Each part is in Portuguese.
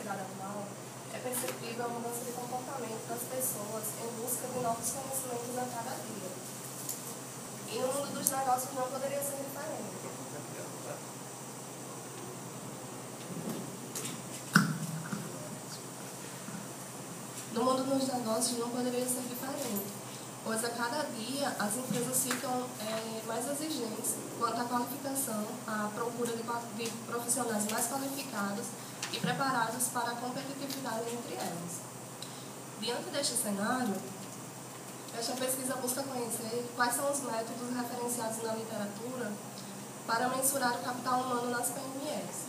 sociedade atual, é perceptível a mudança de comportamento das pessoas em busca de novos conhecimentos a cada dia. E no mundo dos negócios não poderia ser diferente. No mundo dos negócios não poderia ser diferente, pois a cada dia as empresas ficam mais exigentes quanto à qualificação, à procura de profissionais mais qualificados e preparados para a competitividade entre elas. Diante deste cenário, esta pesquisa busca conhecer quais são os métodos referenciados na literatura para mensurar o capital humano nas PMEs.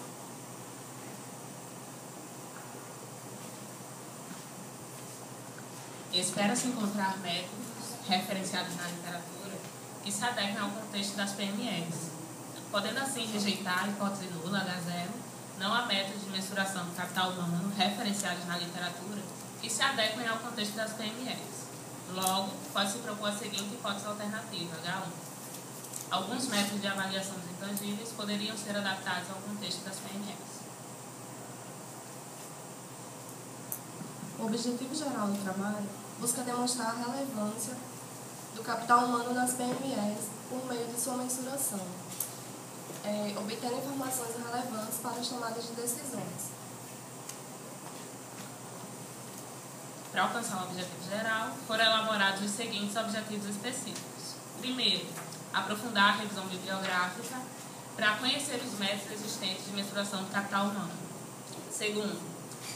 Espera-se encontrar métodos referenciados na literatura que se adequem ao contexto das PMEs, podendo assim rejeitar a hipótese nula, H0, não há métodos de mensuração do capital humano referenciados na literatura que se adequem ao contexto das PMEs. Logo, pode-se propor a seguinte hipótese alternativa, H1. Alguns métodos de avaliação dos intangíveis poderiam ser adaptados ao contexto das PMEs. O objetivo geral do trabalho busca demonstrar a relevância do capital humano nas PMEs por meio de sua mensuração, obtendo informações relevantes para as tomadas de decisões. Para alcançar o objetivo geral, foram elaborados os seguintes objetivos específicos. Primeiro, aprofundar a revisão bibliográfica para conhecer os métodos existentes de mensuração do capital humano. Segundo,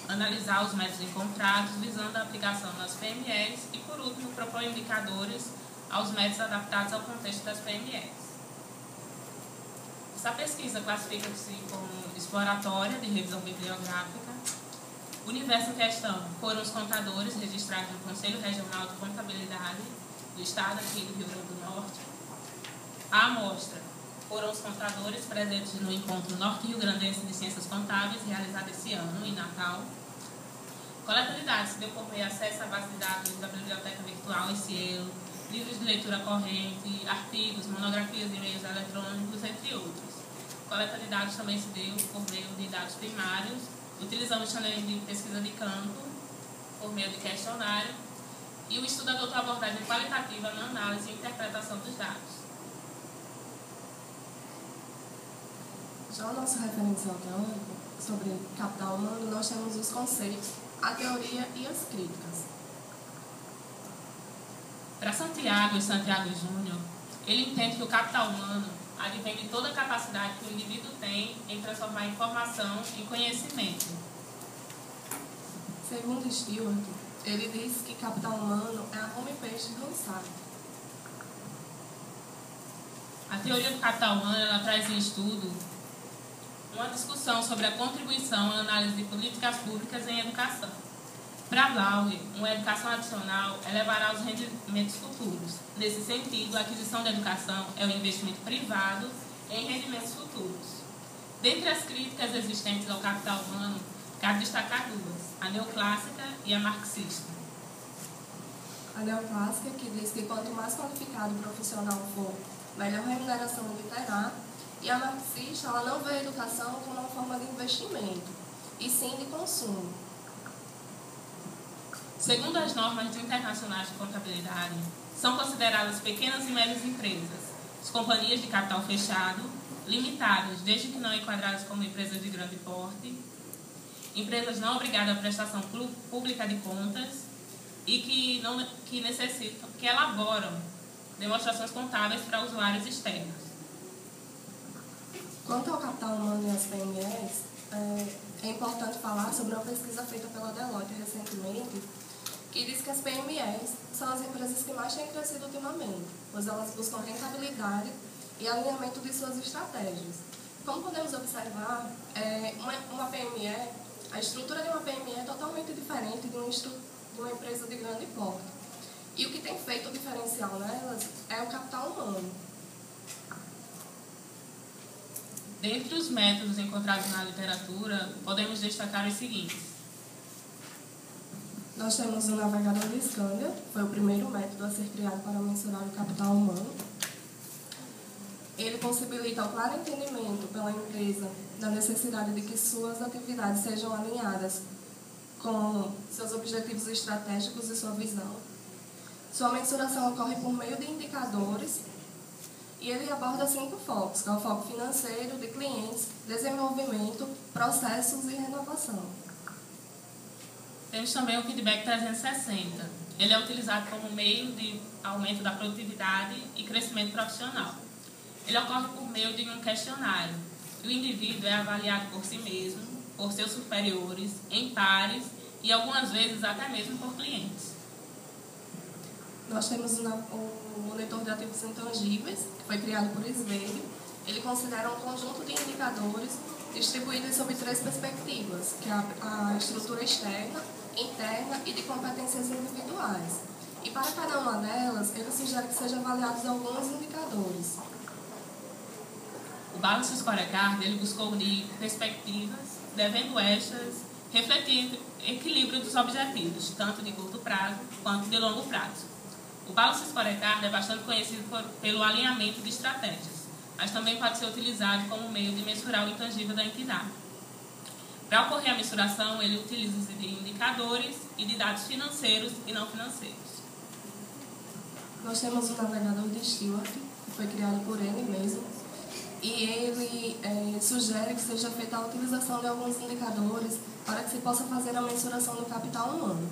analisar os métodos encontrados visando a aplicação nas PMEs e, por último, propor indicadores aos métodos adaptados ao contexto das PMEs. Essa pesquisa classifica-se como exploratória de revisão bibliográfica. O universo em questão foram os contadores registrados no Conselho Regional de Contabilidade do Estado aqui do Rio Grande do Norte. A amostra foram os contadores presentes no Encontro Norte-Rio-Grandense de Ciências Contábeis, realizado esse ano, em Natal. Coleta de dados deu por meio acesso à base de dados da Biblioteca Virtual Cielo, livros de leitura corrente, artigos, monografias e e-mails eletrônicos, entre outros. Coleta de dados também se deu por meio de dados primários, utilizamos também de pesquisa de campo, por meio de questionário, e o estudo adotou a abordagem qualitativa na análise e interpretação dos dados. Já o nosso referencial teórico sobre capital humano, nós temos os conceitos, a teoria e as críticas. Para Santiago e Santiago Júnior, ele entende que o capital humano advém de toda a capacidade que o indivíduo tem em transformar informação em conhecimento. Segundo Stewart, ele diz que capital humano é a home-page cansada. A teoria do capital humano ela traz em estudo uma discussão sobre a contribuição à análise de políticas públicas em educação. Para Bauer, uma educação adicional elevará os rendimentos futuros. Nesse sentido, a aquisição da educação é um investimento privado em rendimentos futuros. Dentre as críticas existentes ao capital humano, cabe destacar duas, a neoclássica e a marxista. A neoclássica, que diz que quanto mais qualificado o profissional for, melhor remuneração ele terá, e a marxista, ela não vê a educação como uma forma de investimento, e sim de consumo. Segundo as normas internacionais de contabilidade, são consideradas pequenas e médias empresas, as companhias de capital fechado, limitadas, desde que não enquadradas como empresas de grande porte, empresas não obrigadas à prestação pública de contas e que elaboram demonstrações contábeis para usuários externos. Quanto ao capital humano e as PMEs, é importante falar sobre uma pesquisa feita pela Deloitte recentemente, que diz que as PMEs são as empresas que mais têm crescido ultimamente, pois elas buscam rentabilidade e alinhamento de suas estratégias. Como podemos observar, uma PME, a estrutura de uma PME é totalmente diferente de uma empresa de grande porte. E o que tem feito o diferencial nelas é o capital humano. Dentre os métodos encontrados na literatura, podemos destacar os seguintes. Nós temos o navegador de Scander, que foi o primeiro método a ser criado para mensurar o capital humano. ele possibilita o claro entendimento pela empresa da necessidade de que suas atividades sejam alinhadas com seus objetivos estratégicos e sua visão. Sua mensuração ocorre por meio de indicadores e ele aborda 5 focos, que é o foco financeiro, de clientes, desenvolvimento, processos e renovação. Temos também o feedback 360. Ele é utilizado como meio de aumento da produtividade e crescimento profissional. Ele ocorre por meio de um questionário. O indivíduo é avaliado por si mesmo, por seus superiores, em pares e algumas vezes até mesmo por clientes. Nós temos o monitor de ativos intangíveis, que foi criado por Sveig. Ele considera um conjunto de indicadores distribuídos sob 3 perspectivas, que é a estrutura externa, interna e de competências individuais. E para cada uma delas, ele sugere que sejam avaliados alguns indicadores. O Balance Scorecard ele buscou unir perspectivas, devendo estas refletir equilíbrio dos objetivos, tanto de curto prazo quanto de longo prazo. O Balance Scorecard é bastante conhecido pelo alinhamento de estratégias, mas também pode ser utilizado como meio de mensurar o intangível da entidade. Para ocorrer a mensuração, ele utiliza-se de indicadores e de dados financeiros e não financeiros. Nós temos o navegador de Stewart, que foi criado por ele mesmo, e ele sugere que seja feita a utilização de alguns indicadores para que se possa fazer a mensuração do capital humano.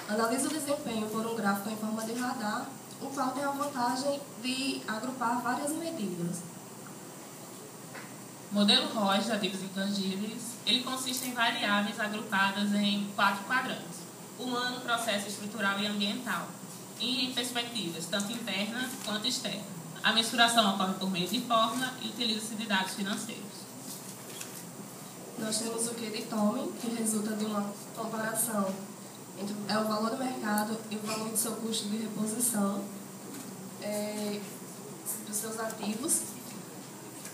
Analisa o desempenho por um gráfico em forma de radar, o qual tem a vantagem de agrupar várias medidas. O modelo ROS de ativos intangíveis, ele consiste em variáveis agrupadas em 4 quadrantes: humano, processo, estrutural e ambiental, e em perspectivas, tanto interna quanto externa. A mensuração ocorre por meio de fórmula e utiliza-se de dados financeiros. Nós temos o QD Tommy, que resulta de uma comparação entre o valor do mercado e o valor do seu custo de reposição dos seus ativos.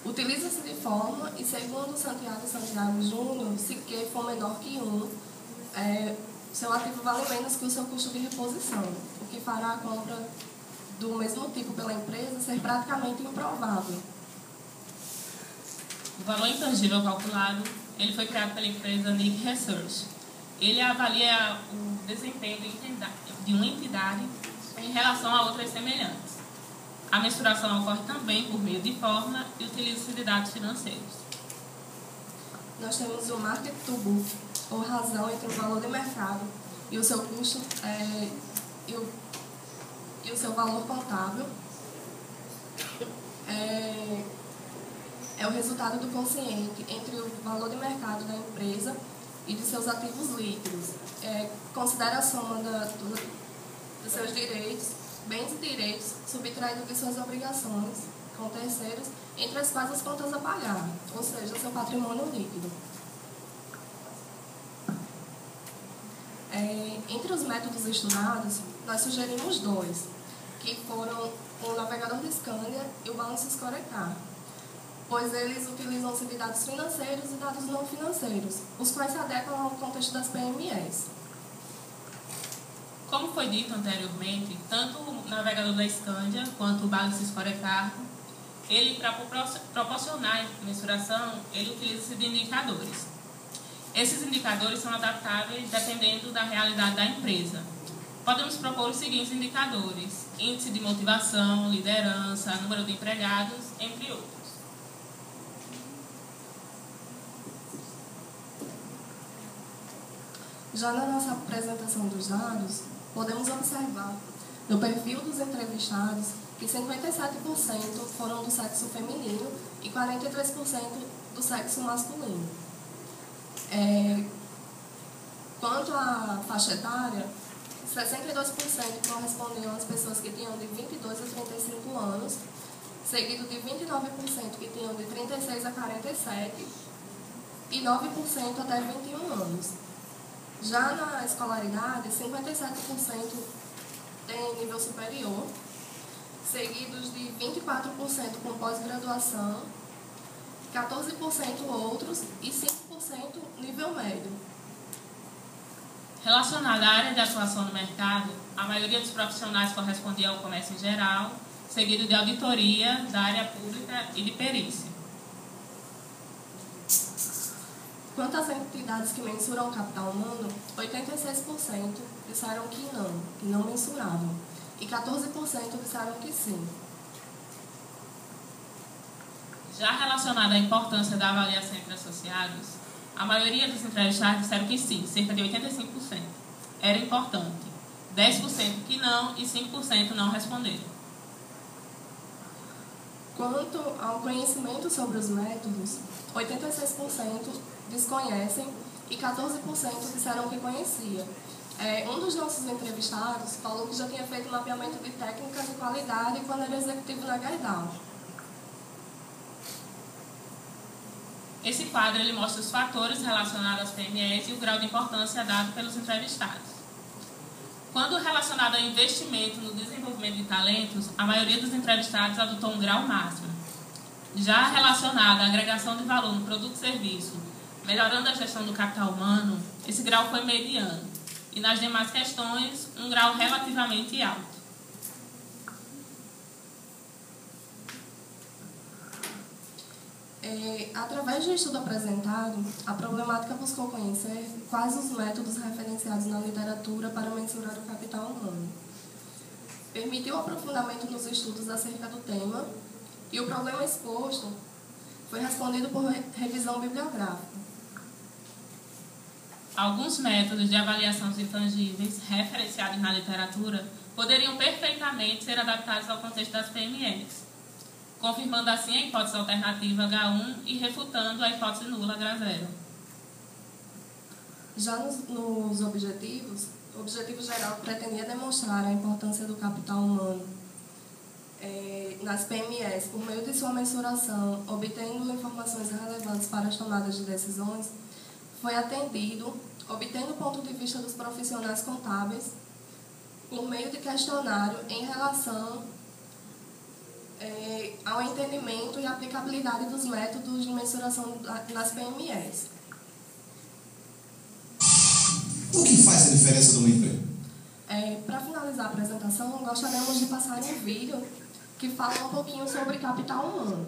Utiliza-se de fórmula e, segundo Santiago Júnior, se Q for menor que 1, seu ativo vale menos que o seu custo de reposição, o que fará a compra do mesmo tipo pela empresa ser praticamente improvável. O valor intangível calculado ele foi criado pela empresa Nick Research. Ele avalia o desempenho de uma entidade em relação a outras semelhantes. A mensuração ocorre também por meio de fórmula e utiliza-se de dados financeiros. Nós temos o Market to Book, ou razão entre o valor de mercado e o seu custo e o seu valor contábil. É o resultado do quociente entre o valor de mercado da empresa e de seus ativos líquidos. Considera a soma dos seus direitos, bens e direitos, subtraído de suas obrigações com terceiros, entre as quais as contas a pagar, ou seja, seu patrimônio líquido. Entre os métodos estudados, nós sugerimos 2, que foram o navegador de Scania e o Balance Scorecard, pois eles utilizam-se de dados financeiros e dados não financeiros, os quais se adequam ao contexto das PMEs. Como foi dito anteriormente, tanto o navegador da Scania quanto o Balance Scorecard, ele, para proporcionar a mensuração, ele utiliza-se de indicadores. Esses indicadores são adaptáveis dependendo da realidade da empresa. Podemos propor os seguintes indicadores: índice de motivação, liderança, número de empregados, entre outros. Já na nossa apresentação dos dados, podemos observar no perfil dos entrevistados que 57% foram do sexo feminino e 43% do sexo masculino. Quanto à faixa etária, 62% correspondiam às pessoas que tinham de 22 a 35 anos, seguido de 29% que tinham de 36 a 47 e 9% até 21 anos. Já na escolaridade, 57% têm nível superior, seguidos de 24% com pós-graduação, 14% outros e 5% nível médio. Relacionada à área de atuação no mercado, a maioria dos profissionais correspondia ao comércio em geral, seguido de auditoria da área pública e de perícia. Quanto às entidades que mensuram o capital humano, 86% disseram que não mensuravam, e 14% disseram que sim. Já relacionado à importância da avaliação entre associados, a maioria dos entrevistados disseram que sim, cerca de 85%. Era importante. 10% que não e 5% não responderam. Quanto ao conhecimento sobre os métodos, 86% desconhecem e 14% disseram que conhecia. Um dos nossos entrevistados falou que já tinha feito mapeamento de técnicas de qualidade quando era executivo na Gerdau. Esse quadro ele mostra os fatores relacionados às PMEs e o grau de importância dado pelos entrevistados. Quando relacionado ao investimento no desenvolvimento de talentos, a maioria dos entrevistados adotou um grau máximo. Já relacionado à agregação de valor no produto e serviço, melhorando a gestão do capital humano, esse grau foi mediano. E nas demais questões, um grau relativamente alto. Através do estudo apresentado, a problemática buscou conhecer quais os métodos referenciados na literatura para mensurar o capital humano. Permitiu aprofundamento nos estudos acerca do tema e o problema exposto foi respondido por revisão bibliográfica. Alguns métodos de avaliação dos intangíveis referenciados na literatura poderiam perfeitamente ser adaptados ao contexto das PMEs, confirmando assim a hipótese alternativa H1 e refutando a hipótese nula H0. Já nos objetivos, o objetivo geral pretendia demonstrar a importância do capital humano nas PMEs por meio de sua mensuração, obtendo informações relevantes para as tomadas de decisões, foi atendido, obtendo o ponto de vista dos profissionais contábeis por meio de questionário em relação ao entendimento e aplicabilidade dos métodos de mensuração nas PMEs. O que faz a diferença de uma empresa? Para finalizar a apresentação, gostaríamos de passar um vídeo que fala um pouquinho sobre capital humano.